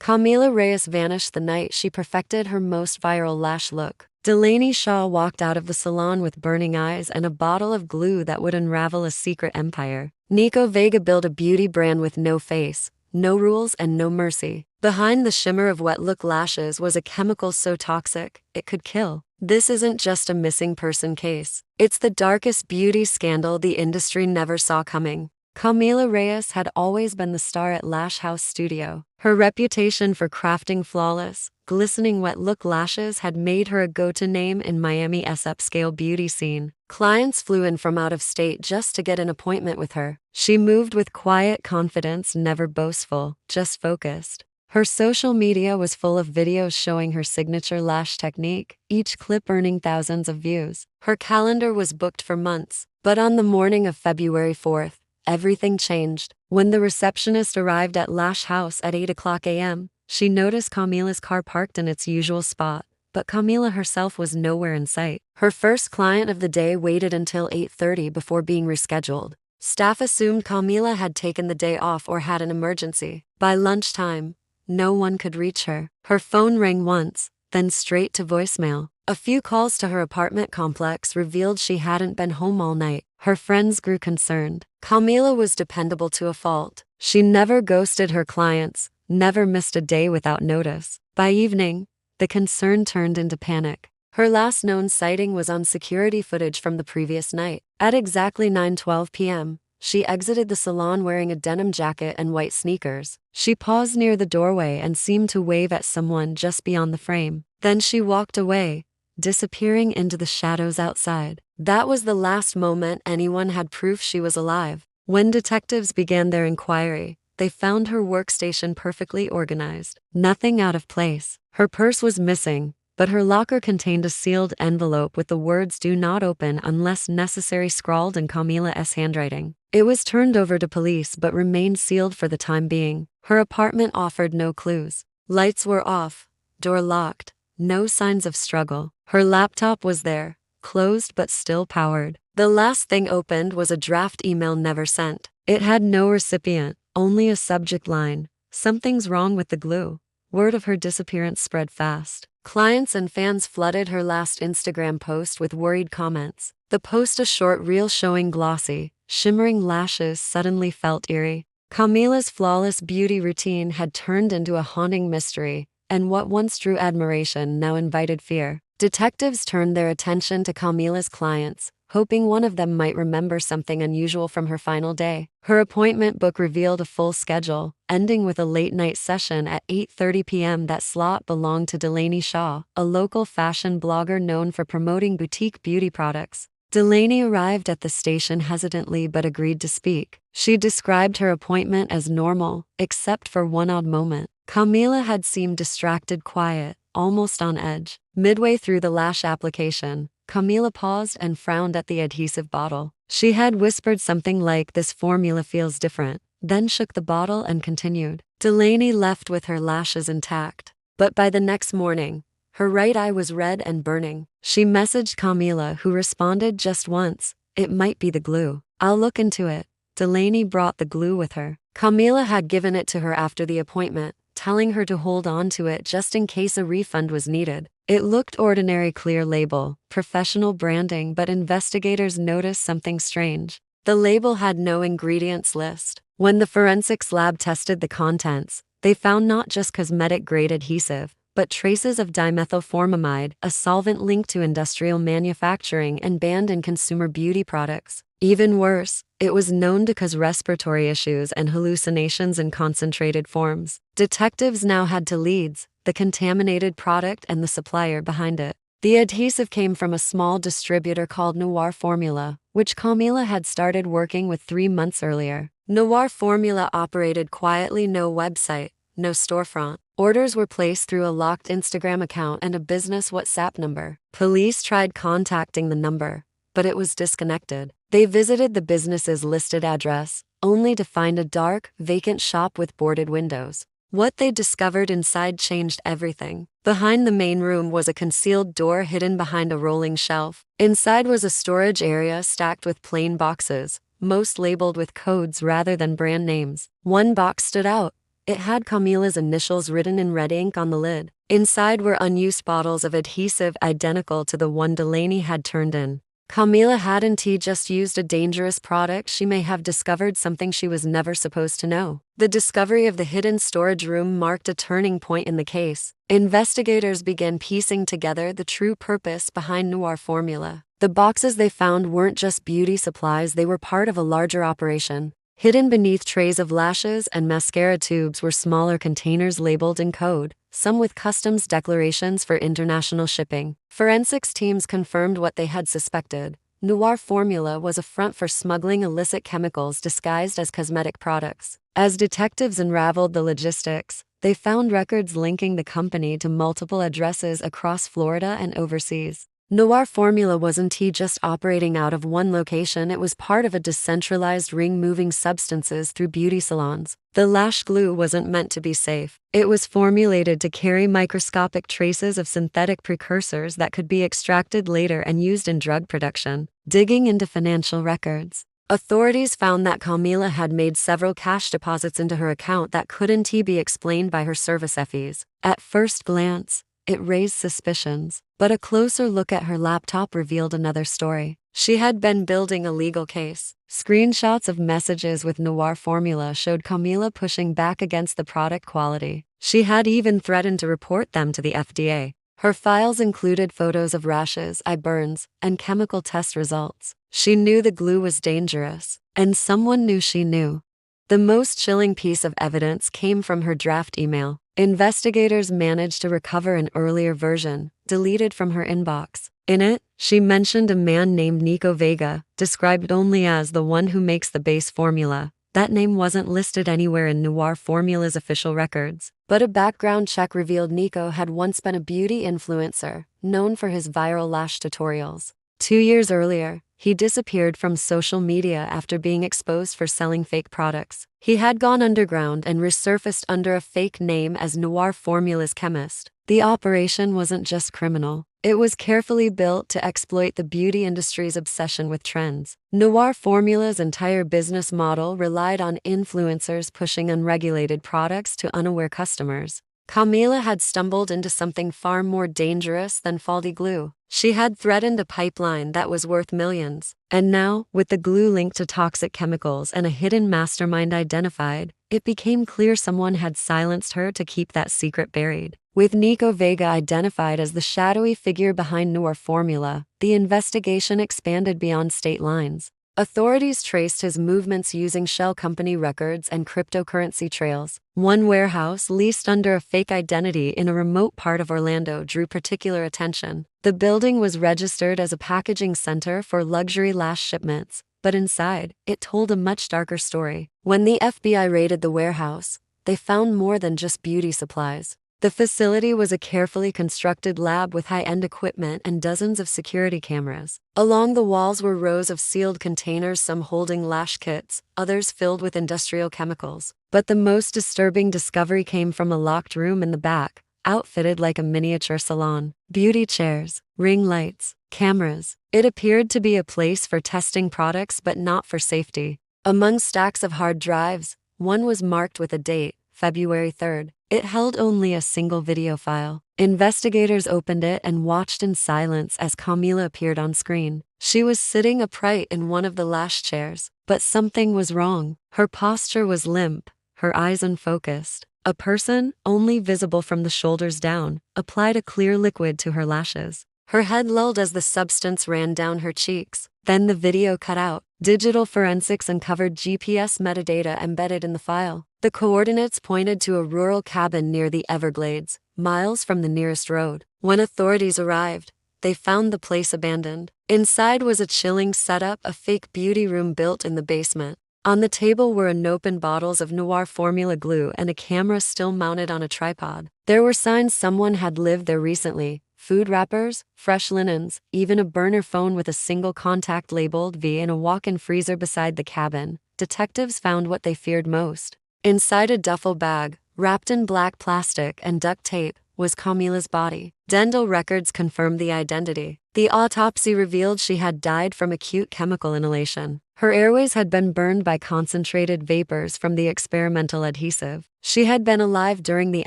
Camila Reyes vanished the night she perfected her most viral lash look. Delaney Shaw walked out of the salon with burning eyes and a bottle of glue that would unravel a secret empire. Nico Vega built a beauty brand with no face, no rules, and no mercy. Behind the shimmer of wet look lashes was a chemical so toxic, it could kill. This isn't just a missing person case. It's the darkest beauty scandal the industry never saw coming. Camila Reyes had always been the star at Lash House Studio. Her reputation for crafting flawless, glistening wet look lashes had made her a go-to name in Miami's upscale beauty scene. Clients flew in from out of state just to get an appointment with her. She moved with quiet confidence, never boastful, just focused. Her social media was full of videos showing her signature lash technique, each clip earning thousands of views. Her calendar was booked for months, but on the morning of February 4th, everything changed. When the receptionist arrived at Lash House at 8 a.m., she noticed Camila's car parked in its usual spot, but Camila herself was nowhere in sight. Her first client of the day waited until 8:30 before being rescheduled. Staff assumed Camila had taken the day off or had an emergency. By lunchtime, no one could reach her. Her phone rang once, then straight to voicemail. A few calls to her apartment complex revealed she hadn't been home all night. Her friends grew concerned. Camila was dependable to a fault. She never ghosted her clients, never missed a day without notice. By evening, the concern turned into panic. Her last known sighting was on security footage from the previous night. At exactly 9:12 p.m., she exited the salon wearing a denim jacket and white sneakers. She paused near the doorway and seemed to wave at someone just beyond the frame. Then she walked away, disappearing into the shadows outside. That was the last moment anyone had proof she was alive. When detectives began their inquiry, they found her workstation perfectly organized, nothing out of place. Her purse was missing, but her locker contained a sealed envelope with the words "Do not open unless necessary" scrawled in Camila's handwriting. It was turned over to police but remained sealed for the time being. Her apartment offered no clues. Lights were off, door locked, no signs of struggle. Her laptop was there, closed but still powered. The last thing opened was a draft email never sent. It had no recipient, only a subject line: "Something's wrong with the glue." Word of her disappearance spread fast. Clients and fans flooded her last Instagram post with worried comments. The post, a short reel showing glossy, shimmering lashes, suddenly felt eerie. Camila's flawless beauty routine had turned into a haunting mystery, and what once drew admiration now invited fear. Detectives turned their attention to Camila's clients, hoping one of them might remember something unusual from her final day. Her appointment book revealed a full schedule, ending with a late-night session at 8:30 p.m. That slot belonged to Delaney Shaw, a local fashion blogger known for promoting boutique beauty products. Delaney arrived at the station hesitantly but agreed to speak. She described her appointment as normal, except for one odd moment. Camila had seemed distracted, quiet, almost on edge. Midway through the lash application, Camila paused and frowned at the adhesive bottle. She had whispered something like, "This formula feels different," then shook the bottle and continued. Delaney left with her lashes intact. But by the next morning, her right eye was red and burning. She messaged Camila, who responded just once, "It might be the glue. I'll look into it." Delaney brought the glue with her. Camila had given it to her after the appointment, telling her to hold on to it just in case a refund was needed. It looked ordinary, clear label, professional branding, but investigators noticed something strange. The label had no ingredients list. When the forensics lab tested the contents, they found not just cosmetic-grade adhesive, but traces of dimethylformamide, a solvent linked to industrial manufacturing and banned in consumer beauty products. Even worse, it was known to cause respiratory issues and hallucinations in concentrated forms. Detectives now had two leads: the contaminated product and the supplier behind it. The adhesive came from a small distributor called Noir Formula, which Camila had started working with 3 months earlier. Noir Formula operated quietly, no website, no storefront. Orders were placed through a locked Instagram account and a business WhatsApp number. Police tried contacting the number, but it was disconnected. They visited the business's listed address, only to find a dark, vacant shop with boarded windows. What they discovered inside changed everything. Behind the main room was a concealed door hidden behind a rolling shelf. Inside was a storage area stacked with plain boxes, most labeled with codes rather than brand names. One box stood out: It had Camila's initials written in red ink on the lid. Inside were unused bottles of adhesive identical to the one Delaney had turned in. Camila hadn't just used a dangerous product, she may have discovered something she was never supposed to know. The discovery of the hidden storage room marked a turning point in the case. Investigators began piecing together the true purpose behind Noir formula. The boxes they found weren't just beauty supplies, they were part of a larger operation. Hidden beneath trays of lashes and mascara tubes were smaller containers labeled in code, some with customs declarations for international shipping. Forensics teams confirmed what they had suspected. Noir formula was a front for smuggling illicit chemicals disguised as cosmetic products. As detectives unraveled the logistics, they found records linking the company to multiple addresses across Florida and overseas. Noir formula wasn't just operating out of one location, it was part of a decentralized ring moving substances through beauty salons. The lash glue wasn't meant to be safe. It was formulated to carry microscopic traces of synthetic precursors that could be extracted later and used in drug production. Digging into financial records, authorities found that Camila had made several cash deposits into her account that couldn't be explained by her service fees. At first glance, it raised suspicions, but a closer look at her laptop revealed another story. She had been building a legal case. Screenshots of messages with Noir formula showed Camila pushing back against the product quality. She had even threatened to report them to the FDA. Her files included photos of rashes, eye burns, and chemical test results. She knew the glue was dangerous, and someone knew she knew. The most chilling piece of evidence came from her draft email. Investigators managed to recover an earlier version, deleted from her inbox. In it, she mentioned a man named Nico Vega, described only as the one who makes the base formula. That name wasn't listed anywhere in Noir formula's official records, but a background check revealed Nico had once been a beauty influencer, known for his viral lash tutorials. 2 years earlier, he disappeared from social media after being exposed for selling fake products. He had gone underground and resurfaced under a fake name as Noir Formula's chemist. The operation wasn't just criminal. It was carefully built to exploit the beauty industry's obsession with trends. Noir Formula's entire business model relied on influencers pushing unregulated products to unaware customers. Camila had stumbled into something far more dangerous than faulty glue. She had threatened a pipeline that was worth millions. And now, with the glue linked to toxic chemicals and a hidden mastermind identified, it became clear someone had silenced her to keep that secret buried. With Nico Vega identified as the shadowy figure behind Noir formula, the investigation expanded beyond state lines. Authorities traced his movements using shell company records and cryptocurrency trails. One warehouse leased under a fake identity in a remote part of Orlando drew particular attention. The building was registered as a packaging center for luxury lash shipments, but inside, it told a much darker story. When the FBI raided the warehouse, they found more than just beauty supplies. The facility was a carefully constructed lab with high-end equipment and dozens of security cameras. Along the walls were rows of sealed containers, some holding lash kits, others filled with industrial chemicals. But the most disturbing discovery came from a locked room in the back, outfitted like a miniature salon. Beauty chairs, ring lights, cameras. It appeared to be a place for testing products but not for safety. Among stacks of hard drives, one was marked with a date, February 3rd. It held only a single video file. Investigators opened it and watched in silence as Camila appeared on screen. She was sitting upright in one of the lash chairs, but something was wrong. Her posture was limp, her eyes unfocused. A person, only visible from the shoulders down, applied a clear liquid to her lashes. Her head lulled as the substance ran down her cheeks. Then the video cut out. Digital forensics uncovered GPS metadata embedded in the file. The coordinates pointed to a rural cabin near the Everglades, miles from the nearest road. When authorities arrived, they found the place abandoned. Inside was a chilling setup, a fake beauty room built in the basement. On the table were unopened bottles of Noir formula glue and a camera still mounted on a tripod. There were signs someone had lived there recently. Food wrappers, fresh linens, even a burner phone with a single contact labeled V in a walk-in freezer beside the cabin. Detectives found what they feared most. Inside a duffel bag, wrapped in black plastic and duct tape, was Camila's body. Dental records confirmed the identity. The autopsy revealed she had died from acute chemical inhalation. Her airways had been burned by concentrated vapors from the experimental adhesive. She had been alive during the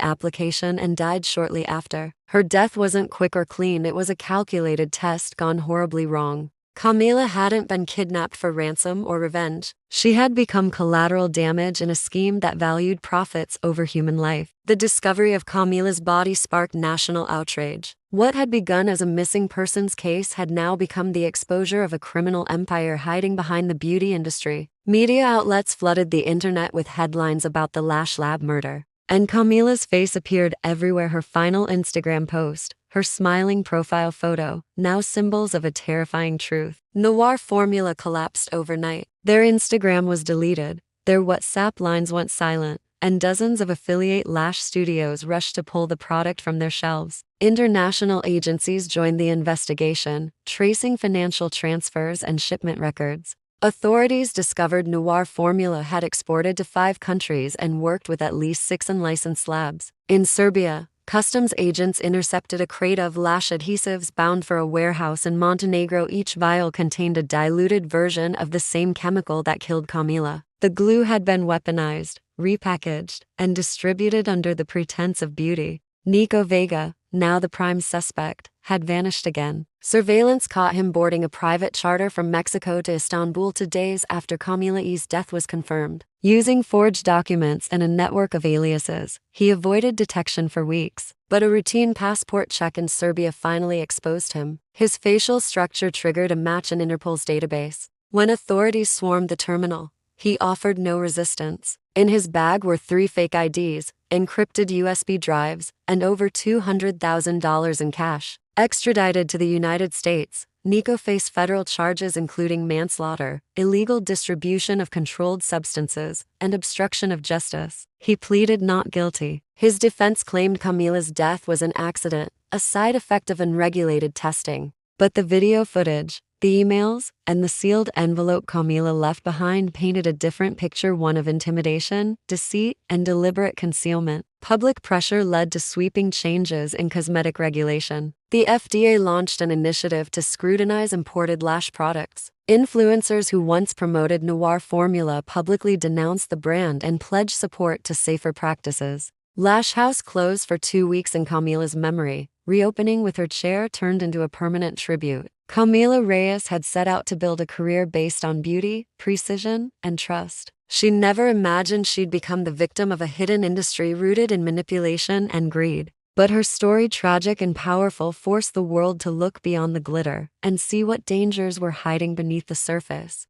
application and died shortly after. Her death wasn't quick or clean, it was a calculated test gone horribly wrong. Camila hadn't been kidnapped for ransom or revenge. She had become collateral damage in a scheme that valued profits over human life. The discovery of Camila's body sparked national outrage. What had begun as a missing persons case had now become the exposure of a criminal empire hiding behind the beauty industry. Media outlets flooded the internet with headlines about the Lash Lab murder. And Camila's face appeared everywhere. Her final Instagram post, her smiling profile photo, now symbols of a terrifying truth. Noir formula collapsed overnight. Their Instagram was deleted, their WhatsApp lines went silent, and dozens of affiliate lash studios rushed to pull the product from their shelves. International agencies joined the investigation, tracing financial transfers and shipment records. Authorities discovered Noir formula had exported to 5 countries and worked with at least 6 unlicensed labs. In Serbia, customs agents intercepted a crate of lash adhesives bound for a warehouse in Montenegro. Each vial contained a diluted version of the same chemical that killed Camila. The glue had been weaponized, repackaged, and distributed under the pretense of beauty. Nico Vega, now the prime suspect, had vanished again. Surveillance caught him boarding a private charter from Mexico to Istanbul 2 days after Camila's death was confirmed. Using forged documents and a network of aliases, he avoided detection for weeks. But a routine passport check in Serbia finally exposed him. His facial structure triggered a match in Interpol's database. When authorities swarmed the terminal, he offered no resistance. In his bag were 3 fake IDs, encrypted USB drives, and over $200,000 in cash. Extradited to the United States, Nico faced federal charges including manslaughter, illegal distribution of controlled substances, and obstruction of justice. He pleaded not guilty. His defense claimed Camila's death was an accident, a side effect of unregulated testing. But the video footage, the emails, and the sealed envelope Camila left behind painted a different picture, one of intimidation, deceit, and deliberate concealment. Public pressure led to sweeping changes in cosmetic regulation. The FDA launched an initiative to scrutinize imported lash products. Influencers who once promoted Noir formula publicly denounced the brand and pledged support to safer practices. Lash House closed for 2 weeks in Camila's memory, reopening with her chair turned into a permanent tribute. Camila Reyes had set out to build a career based on beauty, precision, and trust. She never imagined she'd become the victim of a hidden industry rooted in manipulation and greed. But her story, tragic and powerful, forced the world to look beyond the glitter and see what dangers were hiding beneath the surface.